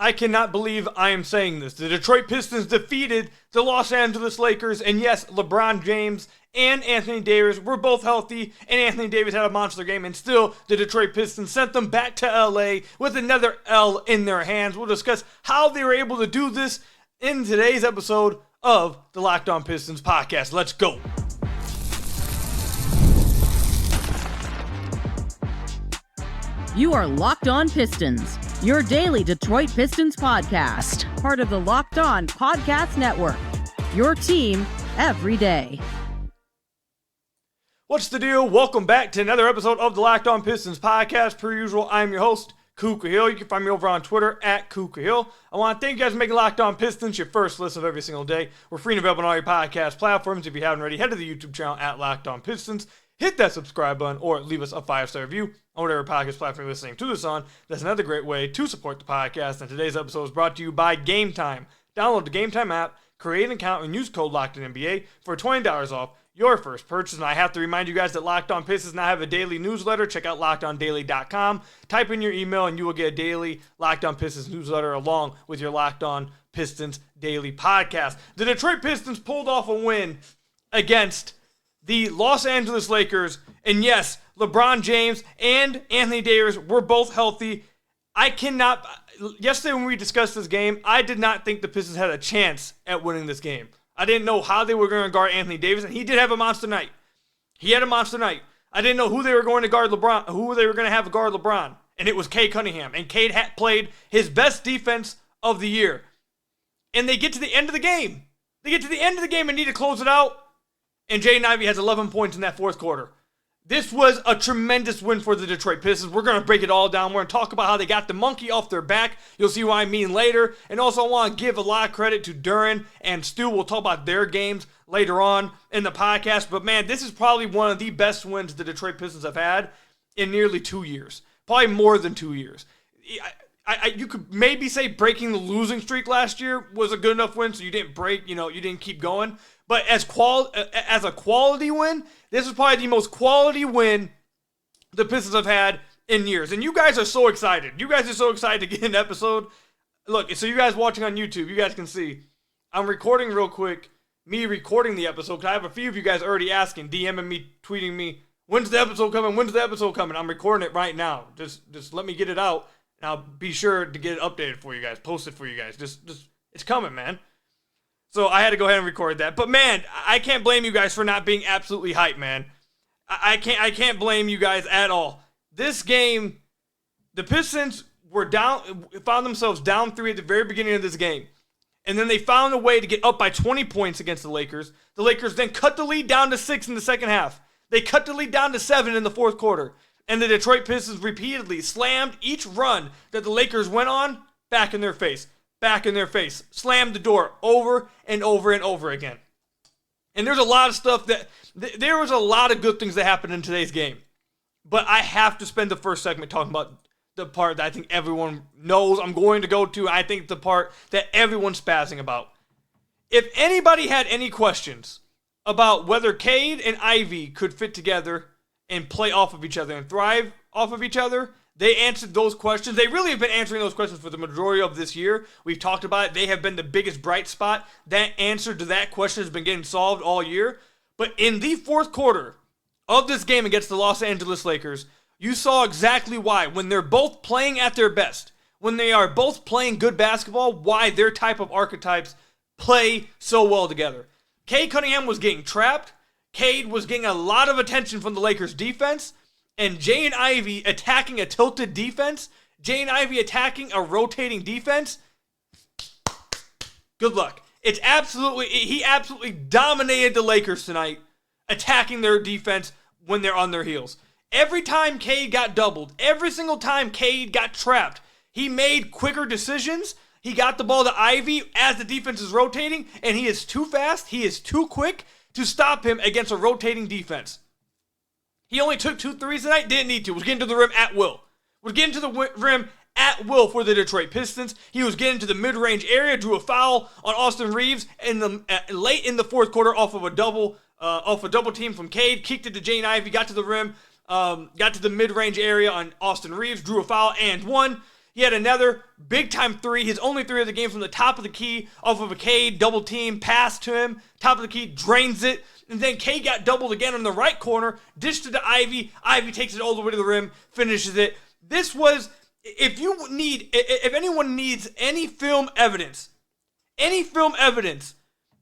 I cannot believe I am saying this. The Detroit Pistons defeated the Los Angeles Lakers, and yes, LeBron James and Anthony Davis were both healthy, and Anthony Davis had a monster game, and still the Detroit Pistons sent them back to LA with another L in their hands. We'll discuss how they were able to do this in today's episode of the Locked On Pistons podcast. Let's go. You are Locked On Pistons, your daily Detroit Pistons podcast, part of the Locked On Podcast Network, your team every day. What's the deal? Welcome back to another episode of the Locked On Pistons podcast. Per usual, I'm your host, Kuka Hill. You can find me over on Twitter at Kuka Hill. I want to thank you guys for making Locked On Pistons your first listen of every single day. We're free and available on all your podcast platforms. If you haven't already, head to the YouTube channel at Locked On Pistons. Hit that subscribe button or leave us a 5-star review on whatever podcast platform you're listening to this on. That's another great way to support the podcast. And today's episode is brought to you by Game Time. Download the Game Time app, create an account, and use code LOCKEDONNBA for $20 off your first purchase. And I have to remind you guys that Locked On Pistons now have a daily newsletter. Check out LockedOnDaily.com. Type in your email and you will get a daily Locked On Pistons newsletter along with your Locked On Pistons daily podcast. The Detroit Pistons pulled off a win against the Los Angeles Lakers, and yes, LeBron James and Anthony Davis were both healthy. Yesterday when we discussed this game, I did not think the Pistons had a chance at winning this game. I didn't know how they were going to guard Anthony Davis, and he did have a monster night. He had a monster night. I didn't know who they were going to guard LeBron, who they were going to have guard LeBron, and it was Cade Cunningham, and Cade had played his best defense of the year. And they get to the end of the game. And need to close it out. And Jaden Ivey has 11 points in that fourth quarter. This was a tremendous win for the Detroit Pistons. We're going to break it all down. We're going to talk about how they got the monkey off their back. You'll see what I mean later. And also I want to give a lot of credit to Duren and Stu. We'll talk about their games later on in the podcast. But man, this is probably one of the best wins the Detroit Pistons have had in nearly 2 years. Probably more than 2 years. You could maybe say breaking the losing streak last year was a good enough win, so you didn't break, you didn't keep going. But as a quality win, this is probably the most quality win the Pistons have had in years. And you guys are so excited. You guys are so excited to get an episode. Look, so you guys watching on YouTube, you guys can see I'm recording real quick, me recording the episode, because I have a few of you guys already asking, DMing me, tweeting me, when's the episode coming? I'm recording it right now. Just let me get it out, and I'll be sure to get it updated for you guys, post it for you guys. Just it's coming, man. So I had to go ahead and record that. But man, I can't blame you guys for not being absolutely hyped, man. I can't blame you guys at all. This game, the Pistons found themselves down 3 at the very beginning of this game. And then they found a way to get up by 20 points against the Lakers. The Lakers then cut the lead down to 6 in the second half. They cut the lead down to 7 in the fourth quarter. And the Detroit Pistons repeatedly slammed each run that the Lakers went on back in their face. Slammed the door over and over and over again. And there's a lot of stuff there was a lot of good things that happened in today's game. But I have to spend the first segment talking about the part that I think everyone knows I'm going to go to. I think the part that everyone's spazzing about. If anybody had any questions about whether Cade and Ivey could fit together and play off of each other and thrive off of each other, they answered those questions. They really have been answering those questions for the majority of this year. We've talked about it. They have been the biggest bright spot. That answer to that question has been getting solved all year. But in the fourth quarter of this game against the Los Angeles Lakers, you saw exactly why. When they're both playing at their best, when they are both playing good basketball, why their type of archetypes play so well together. Cade Cunningham was getting trapped. Cade was getting a lot of attention from the Lakers defense. And Jaden Ivey attacking a tilted defense, Jaden Ivey attacking a rotating defense, good luck. He absolutely dominated the Lakers tonight, attacking their defense when they're on their heels. Every time Cade got doubled, every single time Cade got trapped, he made quicker decisions. He got the ball to Ivey as the defense is rotating, and he is too fast, he is too quick to stop him against a rotating defense. He only took 2 threes tonight, didn't need to. Was getting to the rim at will. Was getting to the rim at will for the Detroit Pistons. He was getting to the mid-range area, drew a foul on Austin Reeves late in the fourth quarter off a double team from Cade, kicked it to Jaden Ivey, got to the rim, got to the mid-range area on Austin Reeves, drew a foul and won. He had another big-time three, his only three of the game from the top of the key, off of a Cade, double team, pass to him, top of the key, drains it, and then Cade got doubled again in the right corner, dished it to Ivey, Ivey takes it all the way to the rim, finishes it. This was, if anyone needs any film evidence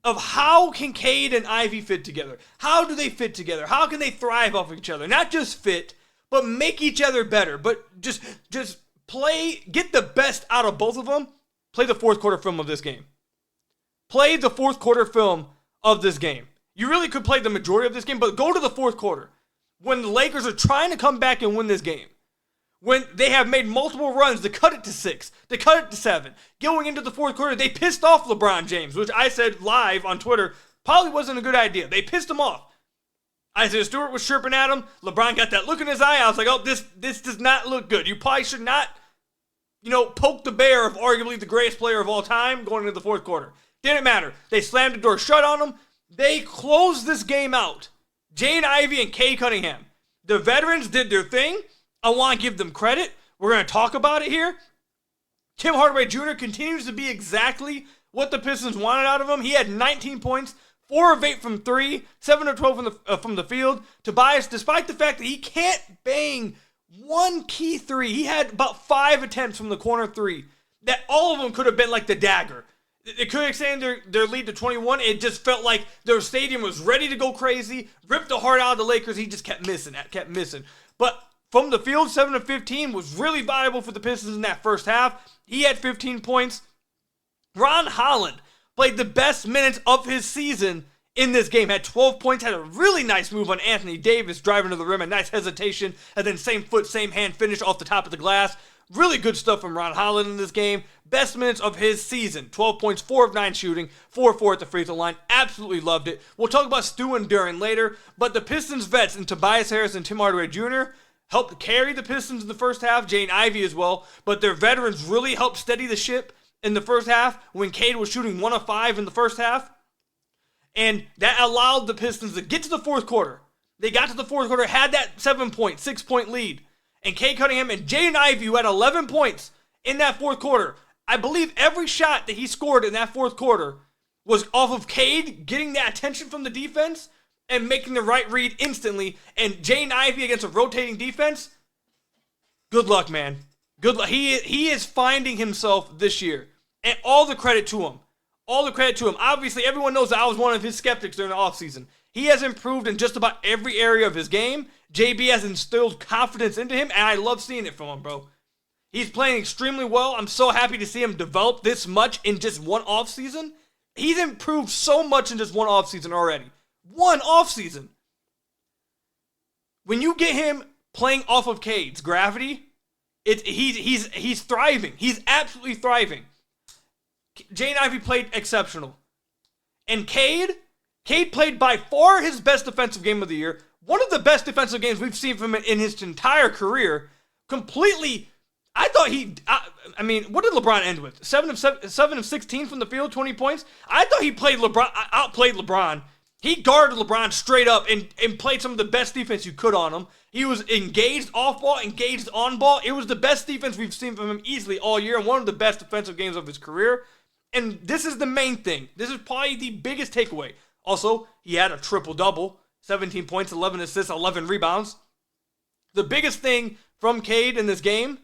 of how can Cade and Ivey fit together, how do they fit together, how can they thrive off of each other, not just fit, but make each other better, but just get the best out of both of them, play the fourth quarter film of this game. Play the fourth quarter film of this game. You really could play the majority of this game, but go to the fourth quarter. When the Lakers are trying to come back and win this game. When they have made multiple runs to cut it to 6, to cut it to 7. Going into the fourth quarter, they pissed off LeBron James, which I said live on Twitter probably wasn't a good idea. They pissed him off. Isaiah Stewart was chirping at him. LeBron got that look in his eye. I was like, oh, this does not look good. You probably should not, poke the bear of arguably the greatest player of all time going into the fourth quarter. Didn't matter. They slammed the door shut on him. They closed this game out. Jaden Ivey and Cade Cunningham. The veterans did their thing. I want to give them credit. We're going to talk about it here. Tim Hardaway Jr. continues to be exactly what the Pistons wanted out of him. He had 19 points, 4 of 8 from 3, 7 of 12 from the field. Tobias, despite the fact that he can't bang one key three, he had about 5 attempts from the corner three. That all of them could have been like the dagger. It could extend their lead to 21. It just felt like their stadium was ready to go crazy, ripped the heart out of the Lakers. He just kept missing. But from the field, 7 of 15 was really valuable for the Pistons in that first half. He had 15 points. Ron Holland played the best minutes of his season in this game. Had 12 points, had a really nice move on Anthony Davis, driving to the rim, a nice hesitation, and then same foot, same hand finish off the top of the glass. Really good stuff from Ron Holland in this game. Best minutes of his season. 12 points, 4 of 9 shooting, 4-4 at the free throw line. Absolutely loved it. We'll talk about Stu and Duren later, but the Pistons vets and Tobias Harris and Tim Hardaway Jr. helped carry the Pistons in the first half, Jaden Ivey as well, but their veterans really helped steady the ship in the first half when Cade was shooting 1 of 5 in the first half, and that allowed the Pistons to get to the fourth quarter. They got to the fourth quarter, had that 7-point, 6-point lead, and Cade Cunningham and Jaden Ivey, who had 11 points in that fourth quarter. I believe every shot that he scored in that fourth quarter was off of Cade getting that attention from the defense and making the right read instantly. And Jaden Ivey against a rotating defense, good luck, man. Good luck. He is finding himself this year. And all the credit to him. All the credit to him. Obviously, everyone knows that I was one of his skeptics during the offseason. He has improved in just about every area of his game. JB has instilled confidence into him, and I love seeing it from him, bro. He's playing extremely well. I'm so happy to see him develop this much in just one offseason. He's improved so much in just one offseason already. One offseason. When you get him playing off of Cade's gravity, he's thriving. He's absolutely thriving. Jaden Ivey played exceptional. And Cade played by far his best defensive game of the year. One of the best defensive games we've seen from him in his entire career. Completely, I thought what did LeBron end with? 7 of 16 from the field, 20 points? I thought he outplayed LeBron. He guarded LeBron straight up and played some of the best defense you could on him. He was engaged off ball, engaged on ball. It was the best defense we've seen from him easily all year, and one of the best defensive games of his career. And this is the main thing. This is probably the biggest takeaway. Also, he had a triple-double, 17 points, 11 assists, 11 rebounds. The biggest thing from Cade in this game,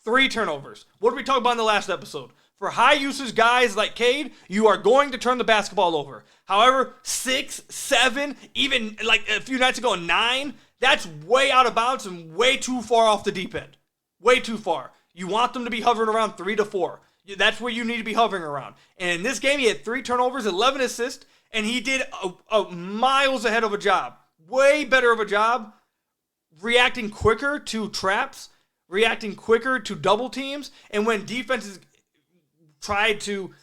3 turnovers. What did we talk about in the last episode? For high-usage guys like Cade, you are going to turn the basketball over. However, 6, 7, even like a few nights ago, 9, that's way out of bounds and way too far off the deep end. Way too far. You want them to be hovering around 3 to 4. That's where you need to be hovering around. And in this game, he had 3 turnovers, 11 assists, and he did a miles ahead of a job. Way better of a job reacting quicker to traps, reacting quicker to double teams, and when defenses tried to,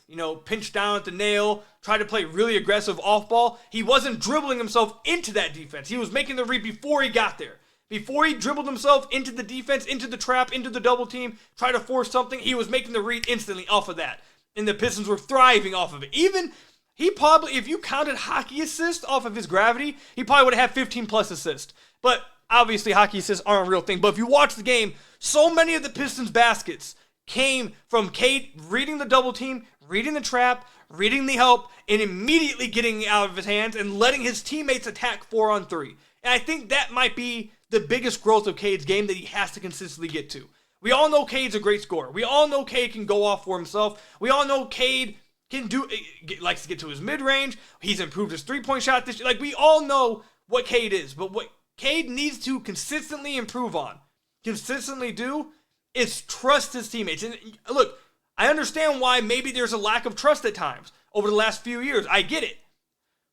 pinch down at the nail, try to play really aggressive off ball, he wasn't dribbling himself into that defense. He was making the read before he got there. Before he dribbled himself into the defense, into the trap, into the double team, try to force something, he was making the read instantly off of that. And the Pistons were thriving off of it. Even, he probably, if you counted hockey assists off of his gravity, he probably would have had 15 plus assists. But obviously hockey assists aren't a real thing. But if you watch the game, so many of the Pistons baskets came from Cade reading the double team, reading the trap, reading the help, and immediately getting it out of his hands and letting his teammates attack 4-on-3. And I think that might be the biggest growth of Cade's game that he has to consistently get to. We all know Cade's a great scorer. We all know Cade can go off for himself. We all know Cade likes to get to his mid-range. He's improved his three-point shot this year. Like, we all know what Cade is. But what Cade needs to consistently improve on, consistently do, is trust his teammates. And look, I understand why maybe there's a lack of trust at times over the last few years. I get it.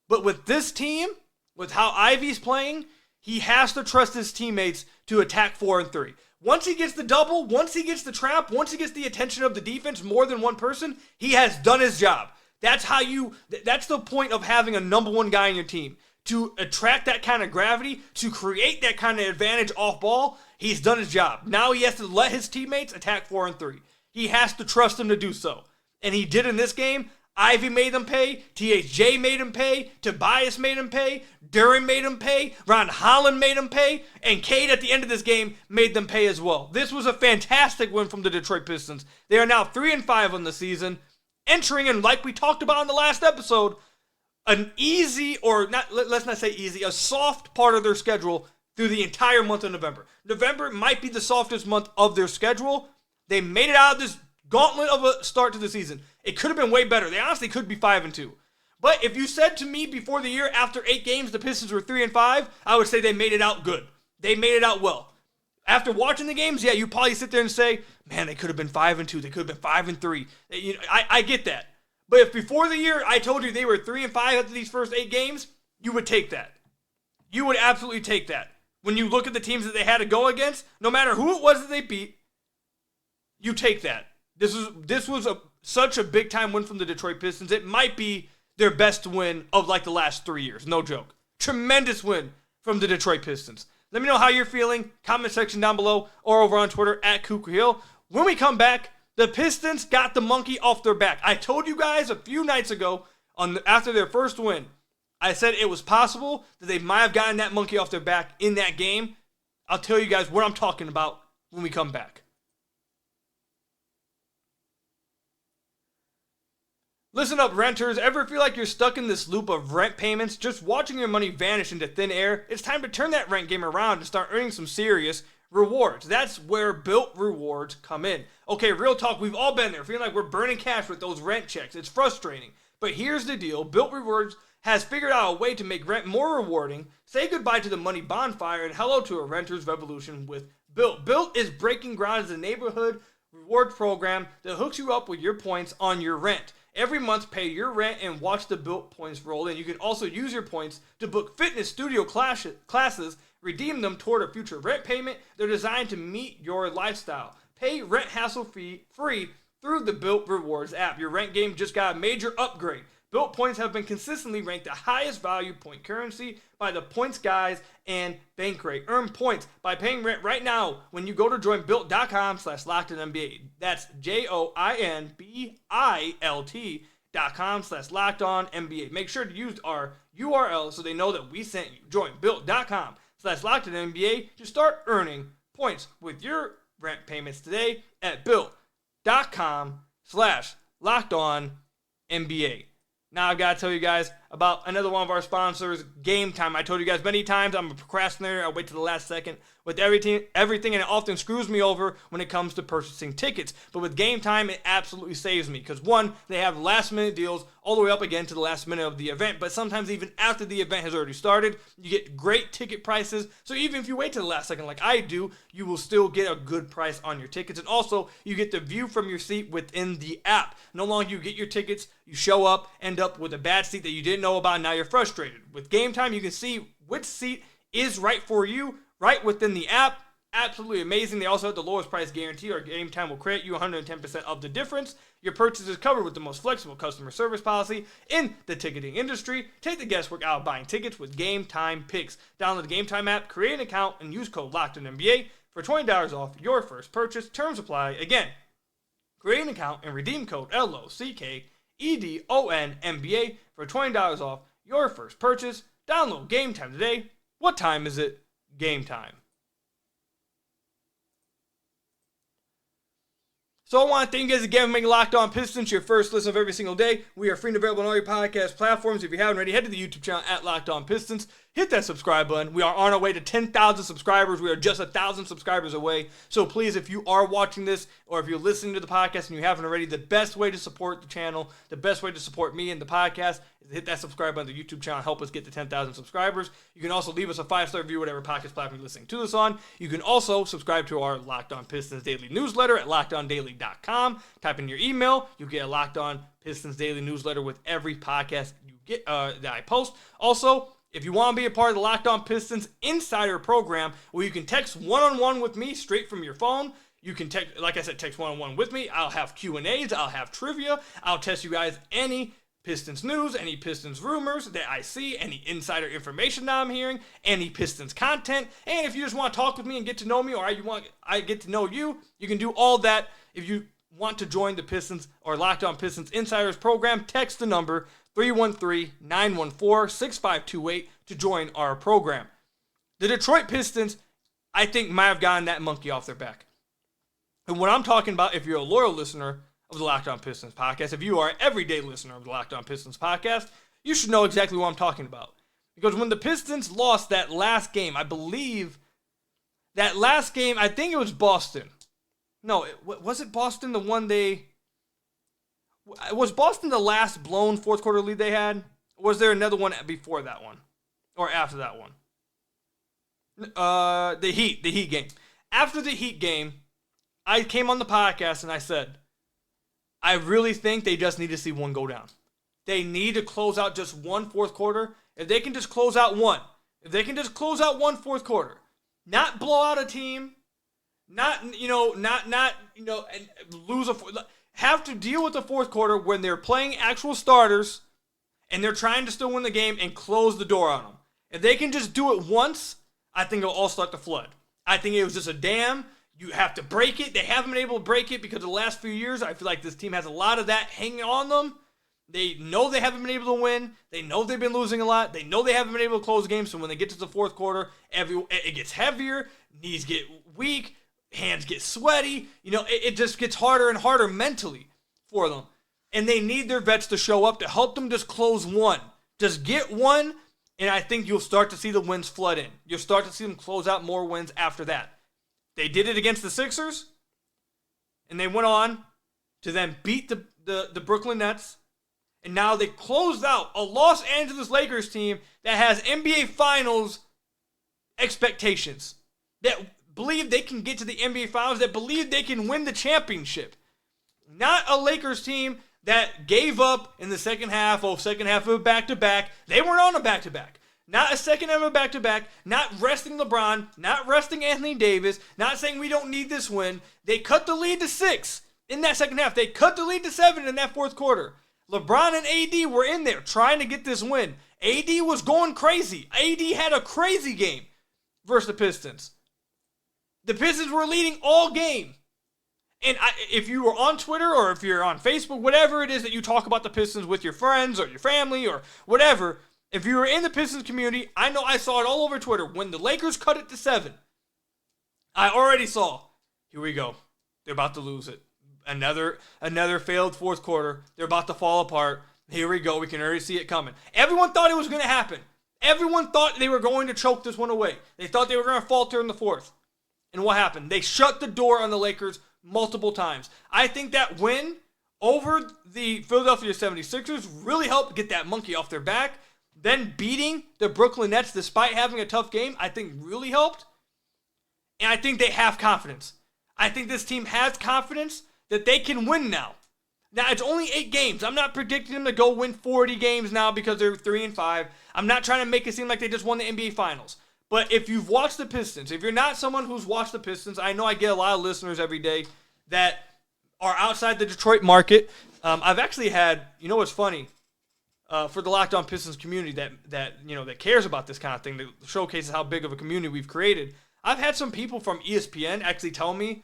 But with this team, with how Ivey's playing, he has to trust his teammates to attack 4-on-3. Once he gets the double, once he gets the trap, once he gets the attention of the defense, more than one person, he has done his job. That's the point of having a number one guy on your team. To attract that kind of gravity, to create that kind of advantage off ball, he's done his job. Now he has to let his teammates attack 4-on-3. He has to trust them to do so. And he did in this game. Ivey made them pay. THJ made him pay. Tobias made him pay. Duren made him pay. Ron Holland made him pay. And Cade at the end of this game made them pay as well. This was a fantastic win from the Detroit Pistons. They are now 3-5 on the season, entering in, like we talked about in the last episode, an easy, or not, let's not say easy, a soft part of their schedule through the entire month of November. November might be the softest month of their schedule. They made it out of this gauntlet of a start to the season. It could have been way better. They honestly could be 5-2. But if you said to me before the year, after 8 games, the Pistons were 3-5, I would say they made it out good. They made it out well. After watching the games, yeah, you probably sit there and say, man, they could have been 5-2. They could have been 5-3. I get that. But if before the year I told you they were 3-5 after these first 8 games, you would take that. You would absolutely take that. When you look at the teams that they had to go against, no matter who it was that they beat, you take that. This was such a big-time win from the Detroit Pistons. It might be their best win of like the last 3 years. No joke. Tremendous win from the Detroit Pistons. Let me know how you're feeling. Comment section down below or over on Twitter at Kuka Hill. When we come back, the Pistons got the monkey off their back. I told you guys a few nights ago after their first win, I said it was possible that they might have gotten that monkey off their back in that game. I'll tell you guys what I'm talking about when we come back. Listen up, renters. Ever feel like you're stuck in this loop of rent payments, just watching your money vanish into thin air? It's time to turn that rent game around and start earning some serious rewards. That's where Built Rewards come in. Okay, real talk, we've all been there, feeling like we're burning cash with those rent checks. It's frustrating. But here's the deal. Built Rewards has figured out a way to make rent more rewarding, say goodbye to the money bonfire, and hello to a renter's revolution with Built. Built is breaking ground as a neighborhood reward program that hooks you up with your points on your rent. Every month, pay your rent and watch the Built points roll in. You can also use your points to book fitness studio classes, redeem them toward a future rent payment. They're designed to meet your lifestyle. Pay rent hassle-free through the Built Rewards app. Your rent game just got a major upgrade. Built points have been consistently ranked the highest value point currency by the Points Guys and Bankrate. Earn points by paying rent right now when you go to join Built.com/LockedOnNBA. That's JOINBILT.com/LockedOnNBA. Make sure to use our URL so they know that we sent you. Join Built.com/LockedOnNBA to start earning points with your rent payments today at Built.com/LockedOnNBA. Now I've got to tell you guys about another one of our sponsors, Game Time. I told you guys many times I'm a procrastinator. I wait to the last second with everything, and it often screws me over when it comes to purchasing tickets. But with Game Time, it absolutely saves me because, one, they have last-minute deals all the way up again to the last minute of the event. But sometimes even after the event has already started, you get great ticket prices. So even if you wait to the last second like I do, you will still get a good price on your tickets. And also, you get the view from your seat within the app. No longer you get your tickets, you show up, end up with a bad seat that you didn't know about, and now you're frustrated. With Game Time, you can see which seat is right for you right within the app. Absolutely amazing. They also have the lowest price guarantee, or Game Time will credit you 110% of the difference. Your purchase is covered with the most flexible customer service policy in the ticketing industry. Take the guesswork out of buying tickets with Game Time Picks. Download the Game Time app, create an account, and use code LOCKEDONNBA for $20 off your first purchase. Terms apply. Again, create an account and redeem code LOCKEDONNBA for $20 off your first purchase. Download Game Time today. What time is it? Game Time. So I want to thank you guys again for making Locked On Pistons your first listen of every single day. We are free and available on all your podcast platforms. If you haven't already, head to the YouTube channel at Locked On Pistons. Hit that subscribe button. We are on our way to 10,000 subscribers. We are just 1,000 subscribers away. So please, if you are watching this or if you're listening to the podcast and you haven't already, the best way to support the channel, the best way to support me and the podcast is to hit that subscribe button on the YouTube channel. Help us get to 10,000 subscribers. You can also leave us a 5-star review, whatever podcast platform you're listening to this on. You can also subscribe to our Locked On Pistons Daily newsletter at lockedondaily.com. Type in your email. You get a Locked On Pistons Daily newsletter with every podcast you get that I post. Also, if you want to be a part of the Locked On Pistons Insider Program, where you can text one-on-one with me straight from your phone. You can text, like I said, text one-on-one with me. I'll have Q&As. I'll have trivia. I'll test you guys any Pistons news, any Pistons rumors that I see, any insider information that I'm hearing, any Pistons content. And if you just want to talk with me and get to know me, or I get to know you, you can do all that. If you want to join the Pistons or Locked On Pistons Insiders Program, text the number 313-914-6528 to join our program. The Detroit Pistons, I think, might have gotten that monkey off their back. And what I'm talking about, if you're a loyal listener of the Locked On Pistons podcast, if you are an everyday listener of the Locked On Pistons podcast, you should know exactly what I'm talking about. Because when the Pistons lost that last game, I think it was Boston. No, was it Boston the one they... Was Boston the last blown fourth quarter lead they had? Or was there another one before that one? Or after that one? The Heat game. After the Heat game, I came on the podcast and I said, I really think they just need to see one go down. They need to close out just one fourth quarter. If they can just close out one. If they can just close out one fourth quarter. Not blow out a team. Not and lose a... Have to deal with the fourth quarter when they're playing actual starters and they're trying to still win the game and close the door on them. If they can just do it once, I think it'll all start to flood. I think it was just a dam. You have to break it. They haven't been able to break it because of the last few years. I feel like this team has a lot of that hanging on them. They know they haven't been able to win. They know they've been losing a lot. They know they haven't been able to close games. So when they get to the fourth quarter, it gets heavier. Knees get weak. Hands get sweaty. It just gets harder and harder mentally for them. And they need their vets to show up to help them just close one. Just get one, and I think you'll start to see the wins flood in. You'll start to see them close out more wins after that. They did it against the Sixers, and they went on to then beat the Brooklyn Nets. And now they closed out a Los Angeles Lakers team that has NBA Finals expectations. That believe they can get to the NBA Finals, that believe they can win the championship. Not a Lakers team that gave up in the second half of a back-to-back. They weren't on a back-to-back. Not a second half of a back-to-back. Not resting LeBron. Not resting Anthony Davis. Not saying we don't need this win. They cut the lead to 6 in that second half. They cut the lead to 7 in that fourth quarter. LeBron and AD were in there trying to get this win. AD was going crazy. AD had a crazy game versus the Pistons. The Pistons were leading all game. And if you were on Twitter or if you're on Facebook, whatever it is that you talk about the Pistons with your friends or your family or whatever, if you were in the Pistons community, I know I saw it all over Twitter. When the Lakers cut it to 7, I already saw, here we go. They're about to lose it. Another failed fourth quarter. They're about to fall apart. Here we go. We can already see it coming. Everyone thought it was going to happen. Everyone thought they were going to choke this one away. They thought they were going to falter in the fourth. And what happened? They shut the door on the Lakers multiple times. I think that win over the Philadelphia 76ers really helped get that monkey off their back. Then beating the Brooklyn Nets despite having a tough game, I think really helped. And I think they have confidence. I think this team has confidence that they can win now. Now, it's only 8 games. I'm not predicting them to go win 40 games now because they're 3-5. I'm not trying to make it seem like they just won the NBA Finals. But if you've watched the Pistons, if you're not someone who's watched the Pistons, I know I get a lot of listeners every day that are outside the Detroit market. I've actually had, what's funny, for the Locked On Pistons community that cares about this kind of thing, that showcases how big of a community we've created. I've had some people from ESPN actually tell me,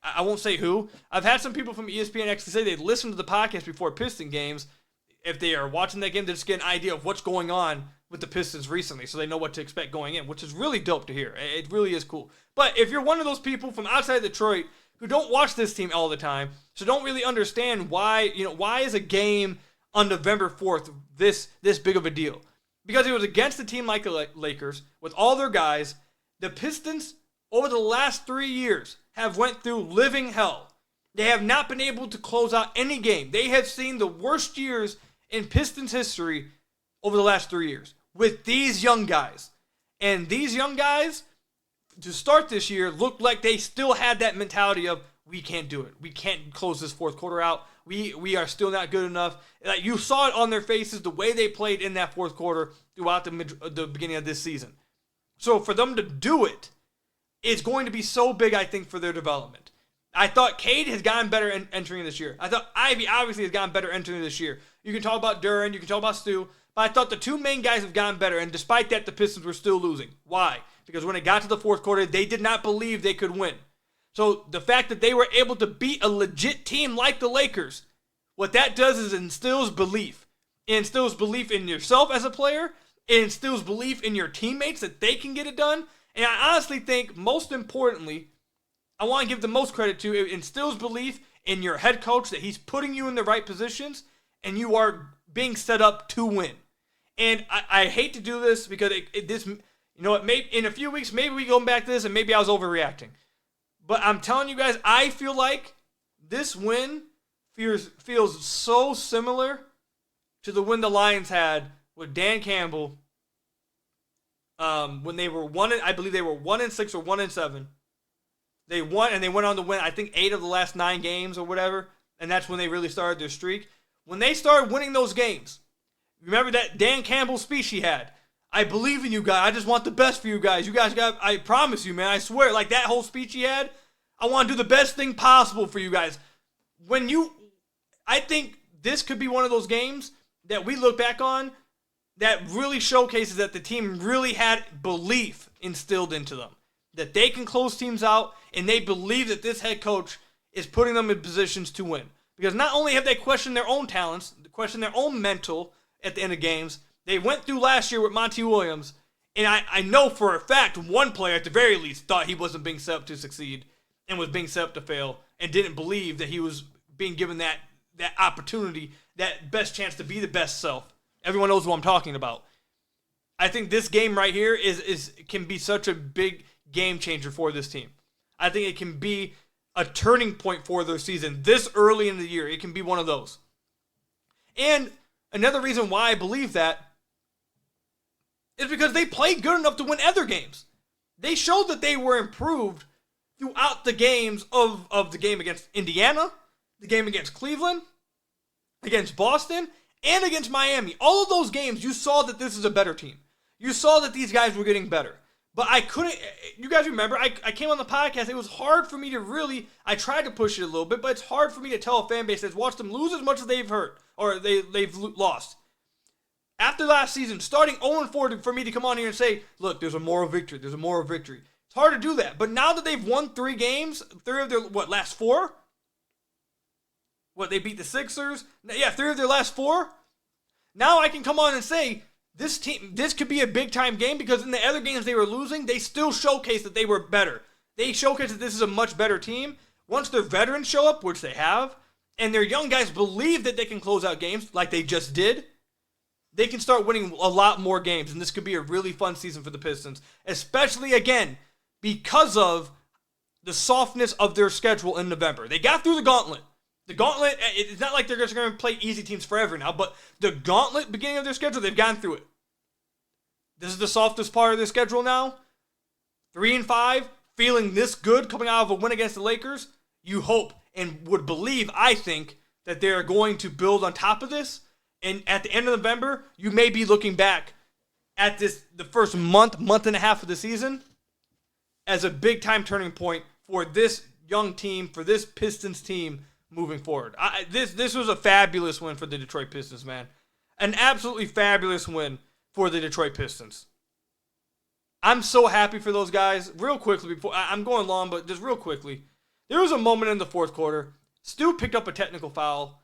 I won't say who, I've had some people from ESPN actually say they listen to the podcast before Piston games. If they are watching that game, they just get an idea of what's going on with the Pistons recently, so they know what to expect going in, which is really dope to hear. It really is cool. But if you're one of those people from outside Detroit who don't watch this team all the time, so don't really understand why is a game on November 4th this big of a deal. Because it was against a team like the Lakers with all their guys. The Pistons, over the last 3 years, have went through living hell. They have not been able to close out any game. They have seen the worst years in Pistons history over the last 3 years with these young guys. And these young guys, to start this year, looked like they still had that mentality of, we can't do it. We can't close this fourth quarter out. We are still not good enough. Like, you saw it on their faces, the way they played in that fourth quarter throughout the beginning of this season. So for them to do it, it's going to be so big, I think, for their development. I thought Cade has gotten better entering this year. I thought Ivey obviously has gotten better entering this year. You can talk about Duren, you can talk about Stu, but I thought the two main guys have gotten better, and despite that, the Pistons were still losing. Why? Because when it got to the fourth quarter, they did not believe they could win. So the fact that they were able to beat a legit team like the Lakers, what that does is instills belief. It instills belief in yourself as a player. It instills belief in your teammates that they can get it done. And I honestly think, most importantly, I want to give the most credit to, it instills belief in your head coach that he's putting you in the right positions and you are being set up to win. And I hate to do this because in a few weeks, maybe we go back to this and maybe I was overreacting. But I'm telling you guys, I feel like this win feels so similar to the win the Lions had with Dan Campbell when they were I believe they were 1-6 or 1-7. They won and they went on to win, I think, 8 of the last 9 games or whatever, and that's when they really started their streak. When they started winning those games, remember that Dan Campbell speech he had? I believe in you guys. I just want the best for you guys. You guys I promise you, man. I swear. Like that whole speech he had, I want to do the best thing possible for you guys. I think this could be one of those games that we look back on that really showcases that the team really had belief instilled into them. That they can close teams out, and they believe that this head coach is putting them in positions to win. Because not only have they questioned their own talents, questioned their own mental at the end of games, they went through last year with Monty Williams, and I know for a fact one player at the very least thought he wasn't being set up to succeed and was being set up to fail and didn't believe that he was being given that opportunity, that best chance to be the best self. Everyone knows what I'm talking about. I think this game right here can be such a big game changer for this team. I think it can be a turning point for their season this early in the year. It can be one of those. And another reason why I believe that is because they played good enough to win other games. They showed that they were improved throughout the games of the game against Indiana, the game against Cleveland, against Boston, and against Miami. All of those games, you saw that this is a better team. You saw that these guys were getting better. But I couldn't, you guys remember, I came on the podcast, it was hard for me to really, I tried to push it a little bit, but it's hard for me to tell a fan base that's watched them lose as much as they've hurt, or they've lost. After last season, starting 0-4 for me to come on here and say, look, there's a moral victory, It's hard to do that. But now that they've won 3 games, 3 of their, last 4? They beat the Sixers? Yeah, 3 of their last 4? Now I can come on and say, this could be a big-time game because in the other games they were losing, they still showcased that they were better. They showcased that this is a much better team. Once their veterans show up, which they have, and their young guys believe that they can close out games like they just did, they can start winning a lot more games, and this could be a really fun season for the Pistons, especially, again, because of the softness of their schedule in November. They got through the gauntlet. The gauntlet, it's not like they're just going to play easy teams forever now, but the gauntlet beginning of their schedule, they've gone through it. This is the softest part of their schedule now. 3-5, feeling this good coming out of a win against the Lakers. You hope and would believe, I think, that they are going to build on top of this. And at the end of November, you may be looking back at the first month and a half of the season as a big-time turning point for this young team, for this Pistons team moving forward. This was a fabulous win for the Detroit Pistons, man. An absolutely fabulous win for the Detroit Pistons. I'm so happy for those guys. Real quickly, before I'm going long, but just real quickly, there was a moment in the fourth quarter. Stu picked up a technical foul,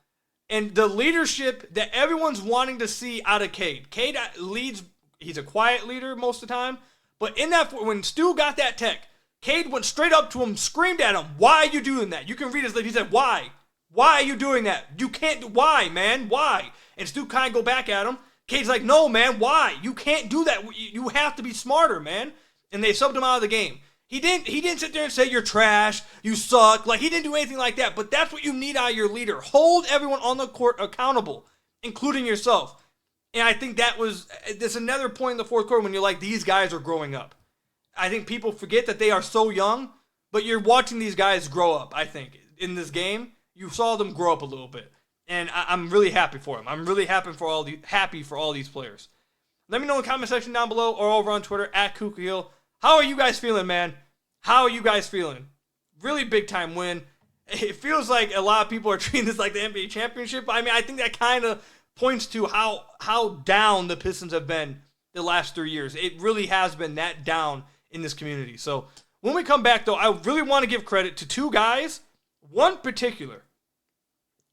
and the leadership that everyone's wanting to see out of Cade. Cade leads. He's a quiet leader most of the time, but in that when Stu got that tech, Cade went straight up to him, screamed at him, "Why are you doing that?" You can read his lips. He said, "Why? Why are you doing that? You can't. Why, man? Why?" And Stu kind of go back at him. Cade's like, "No, man. Why? You can't do that. You have to be smarter, man." And they subbed him out of the game. He didn't sit there and say you're trash, you suck. Like, he didn't do anything like that. But that's what you need out of your leader. Hold everyone on the court accountable, including yourself. And I think there's another point in the fourth quarter when you're like, these guys are growing up. I think people forget that they are so young, but you're watching these guys grow up, I think. In this game, you saw them grow up a little bit. And I'm really happy for them. I'm really happy for all these players. Let me know in the comment section down below or over on Twitter @KukaHill. How are you guys feeling, man? How are you guys feeling? Really big time win. It feels like a lot of people are treating this like the NBA championship. I mean, I think that kind of points to how down the Pistons have been the last 3 years. It really has been that down in this community. So when we come back, though, I really want to give credit to two guys, one particular,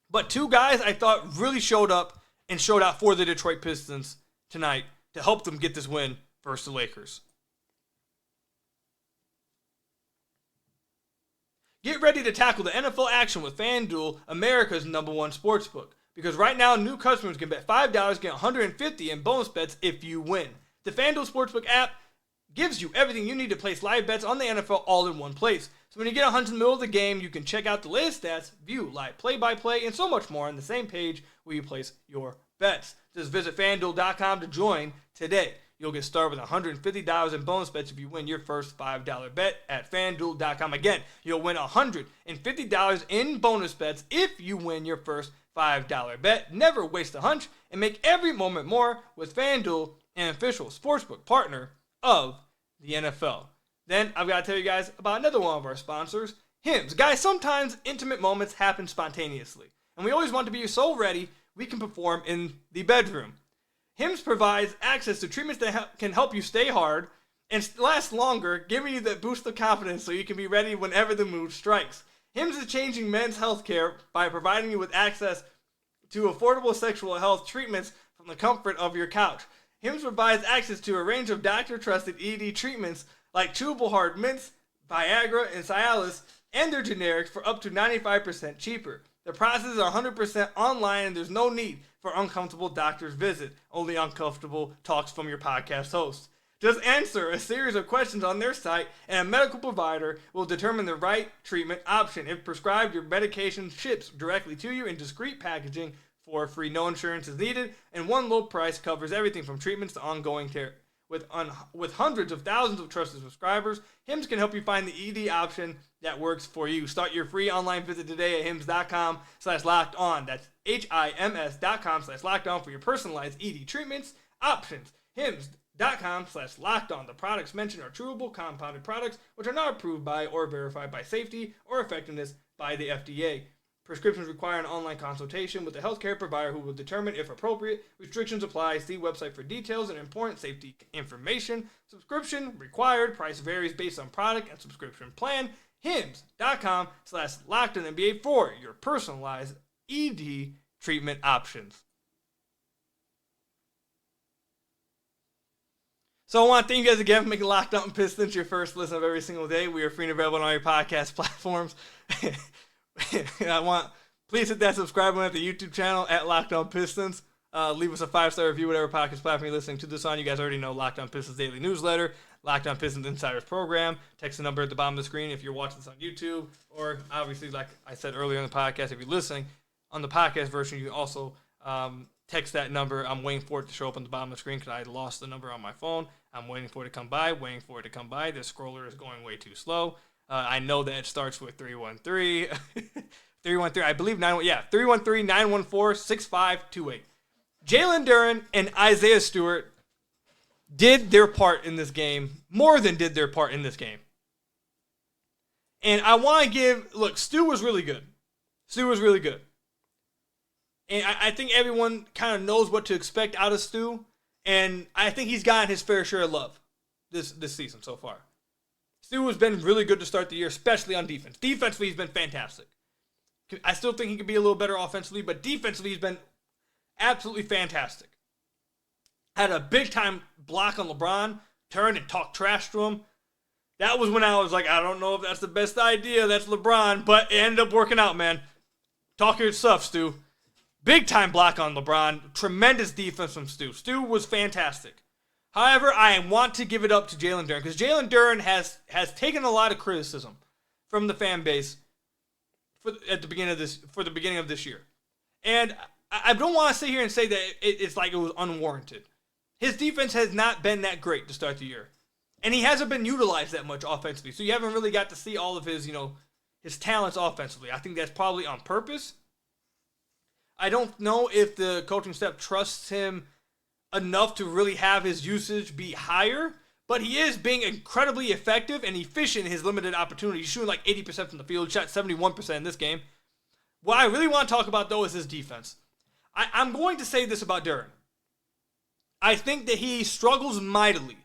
but two guys I thought really showed up and showed out for the Detroit Pistons tonight to help them get this win versus the Lakers. Get ready to tackle the NFL action with FanDuel, America's #1 sportsbook. Because right now, new customers can bet $5, get $150 in bonus bets if you win. The FanDuel Sportsbook app gives you everything you need to place live bets on the NFL all in one place. So when you get a hunch in the middle of the game, you can check out the latest stats, view live play-by-play, and so much more on the same page where you place your bets. Just visit FanDuel.com to join today. You'll get started with $150 in bonus bets if you win your first $5 bet at FanDuel.com. Again, you'll win $150 in bonus bets if you win your first $5 bet. Never waste a hunch and make every moment more with FanDuel, an official sportsbook partner of the NFL. Then I've got to tell you guys about another one of our sponsors, Hims. Guys, sometimes intimate moments happen spontaneously, and we always want to be so ready we can perform in the bedroom. Hims provides access to treatments that can help you stay hard and last longer, giving you that boost of confidence so you can be ready whenever the mood strikes. Hims is changing men's healthcare by providing you with access to affordable sexual health treatments from the comfort of your couch. Hims provides access to a range of doctor-trusted ED treatments like chewable hard mints, Viagra, and Cialis, and their generics for up to 95% cheaper. The processes are 100% online, and there's no need for uncomfortable doctor's visit. Only uncomfortable talks from your podcast host. Just answer a series of questions on their site, and a medical provider will determine the right treatment option. If prescribed, your medication ships directly to you in discreet packaging for free. No insurance is needed, and one low price covers everything from treatments to ongoing care. With hundreds of thousands of trusted subscribers, Hims can help you find the ED option that works for you. Start your free online visit today at hims.com/lockedon. That's HIMS.com/lockedon for your personalized ED treatments options. HIMS.com/lockedon. The products mentioned are chewable compounded products which are not approved by or verified by safety or effectiveness by the FDA. Prescriptions require an online consultation with a healthcare provider who will determine if appropriate. Restrictions apply. See website for details and important safety information. Subscription required. Price varies based on product and subscription plan. HIMS.com/LockedOnNBA for your personalized ED treatment options. So I want to thank you guys again for making Locked On Pistons your first listen of every single day. We are free and available on all your podcast platforms. Please hit that subscribe button at the YouTube channel at Locked On Pistons. Leave us a 5-star review, whatever podcast platform you're listening to this on. You guys already know Locked On Pistons Daily Newsletter, Locked On Pistons Insiders Program. Text the number at the bottom of the screen if you're watching this on YouTube. Or obviously, like I said earlier in the podcast, if you're listening on the podcast version, you can also text that number. I'm waiting for it to show up on the bottom of the screen because I lost the number on my phone. I'm waiting for it to come by, The scroller is going way too slow. I know that it starts with 313. 313, I believe 313-914-6528. Jalen Duren and Isaiah Stewart did their part in this game, more than did their part in this game. And I want to Stu was really good. And I think everyone kind of knows what to expect out of Stu. And I think he's gotten his fair share of love this season so far. Stu has been really good to start the year, especially on defense. Defensively, he's been fantastic. I still think he could be a little better offensively, but defensively, he's been absolutely fantastic. Had a big-time block on LeBron, turned and talked trash to him. That was when I was like, I don't know if that's the best idea. That's LeBron. But it ended up working out, man. Talk your stuff, Stu. Big time block on LeBron. Tremendous defense from Stu. Stu was fantastic. However, I want to give it up to Jalen Duren because Jalen Duren has taken a lot of criticism from the fan base for the beginning of this year. And I don't want to sit here and say that it's like it was unwarranted. His defense has not been that great to start the year. And he hasn't been utilized that much offensively. So you haven't really got to see all of his, his talents offensively. I think that's probably on purpose. I don't know if the coaching staff trusts him enough to really have his usage be higher, but he is being incredibly effective and efficient in his limited opportunities. He's shooting like 80% from the field, shot 71% in this game. What I really want to talk about, though, is his defense. I'm going to say this about Duren. I think that he struggles mightily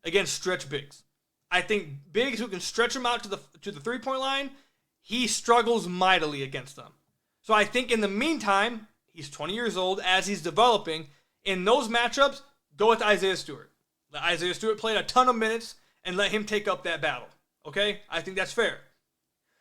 against stretch bigs. I think bigs who can stretch him out to the three-point line, he struggles mightily against them. So I think in the meantime, he's 20 years old, as he's developing, in those matchups, go with Isaiah Stewart. Let Isaiah Stewart play a ton of minutes and let him take up that battle. Okay? I think that's fair.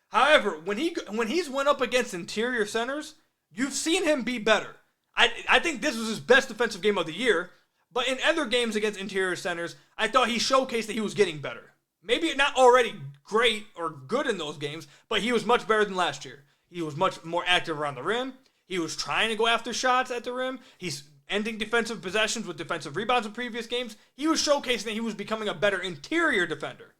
However, when he's went up against interior centers, you've seen him be better. I think this was his best defensive game of the year, but in other games against interior centers, I thought he showcased that he was getting better. Maybe not already great or good in those games, but he was much better than last year. He was much more active around the rim. He was trying to go after shots at the rim. He's ending defensive possessions with defensive rebounds in previous games. He was showcasing that he was becoming a better interior defender.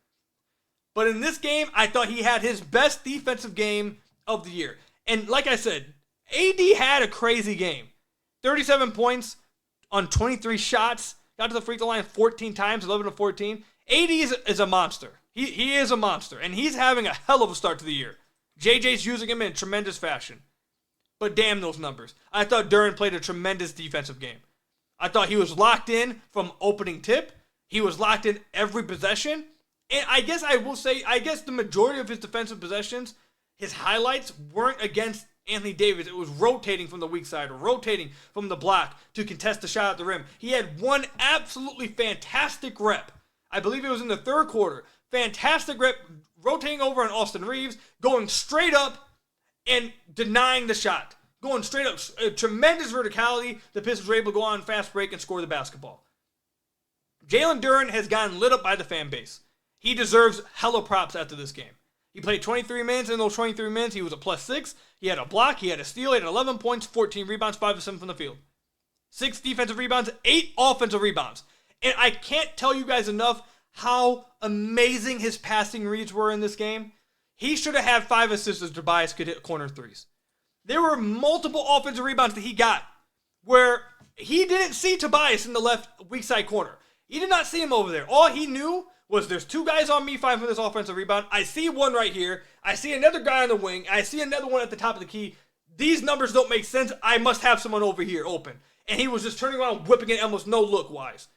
But in this game, I thought he had his best defensive game of the year. And like I said, AD had a crazy game. 37 points on 23 shots. Got to the free throw line 14 times, 11 to 14. AD is a monster. He is a monster. And he's having a hell of a start to the year. JJ's using him in tremendous fashion. But damn those numbers. I thought Duren played a tremendous defensive game. I thought he was locked in from opening tip. He was locked in every possession. And I guess the majority of his defensive possessions, his highlights weren't against Anthony Davis. It was rotating from the weak side or rotating from the block to contest the shot at the rim. He had one absolutely fantastic rep. I believe it was in the third quarter. Fantastic rep, rotating over on Austin Reeves, going straight up and denying the shot. Going straight up. Tremendous verticality. The Pistons were able to go on fast break and score the basketball. Jalen Duren has gotten lit up by the fan base. He deserves hella props after this game. He played 23 minutes. In those 23 minutes, he was a +6. He had a block. He had a steal. He had 11 points, 14 rebounds, 5 of 7 from the field. 6 defensive rebounds, 8 offensive rebounds. And I can't tell you guys enough how amazing his passing reads were in this game. He should have had 5 assists as Tobias could hit corner threes. There were multiple offensive rebounds that he got where he didn't see Tobias in the left weak side corner. He did not see him over there. All he knew was there's 2 guys on me fighting for this offensive rebound. I see one right here. I see another guy on the wing. I see another one at the top of the key. These numbers don't make sense. I must have someone over here open. And he was just turning around, whipping it almost no look wise.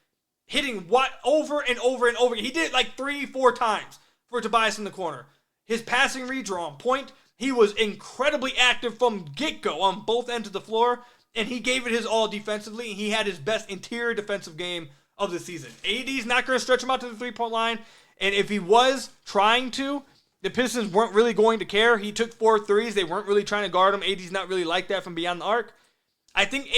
Hitting what over and over and over. He did it like 3-4 times for Tobias in the corner. His passing reads were on point. He was incredibly active from get-go on both ends of the floor. And he gave it his all defensively. He had his best interior defensive game of the season. AD's not going to stretch him out to the three-point line. And if he was trying to, the Pistons weren't really going to care. He took 4 threes. They weren't really trying to guard him. AD's not really like that from beyond the arc. I think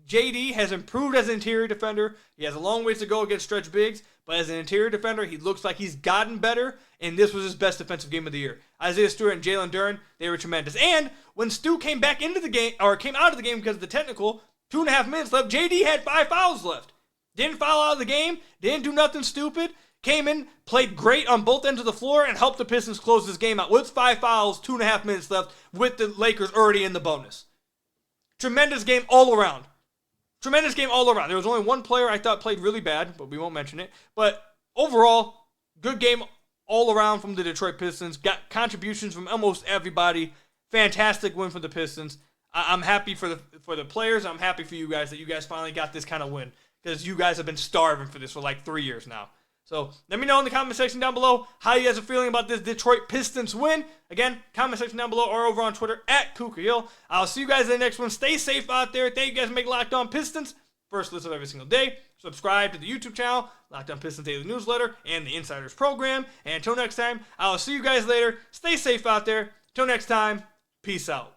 JD has improved as an interior defender. He has a long ways to go against stretch bigs, but as an interior defender, he looks like he's gotten better, and this was his best defensive game of the year. Isaiah Stewart and Jalen Duren, they were tremendous. And when Stu came back into the game, or came out of the game because of the technical, 2.5 minutes left, JD had 5 fouls left. Didn't foul out of the game, didn't do nothing stupid, came in, played great on both ends of the floor, and helped the Pistons close this game out with 5 fouls, 2.5 minutes left, with the Lakers already in the bonus. Tremendous game all around. Tremendous game all around. There was only one player I thought played really bad, but we won't mention it. But overall, good game all around from the Detroit Pistons. Got contributions from almost everybody. Fantastic win for the Pistons. I'm happy for the players. I'm happy for you guys that you guys finally got this kind of win, because you guys have been starving for this for like 3 years now. So let me know in the comment section down below how you guys are feeling about this Detroit Pistons win. Again, comment section down below or over on Twitter @KukaHill. I'll see you guys in the next one. Stay safe out there. Thank you guys for making Locked On Pistons. First listen every single day. Subscribe to the YouTube channel, Locked On Pistons Daily Newsletter, and the Insiders Program. And until next time, I'll see you guys later. Stay safe out there. Until next time, peace out.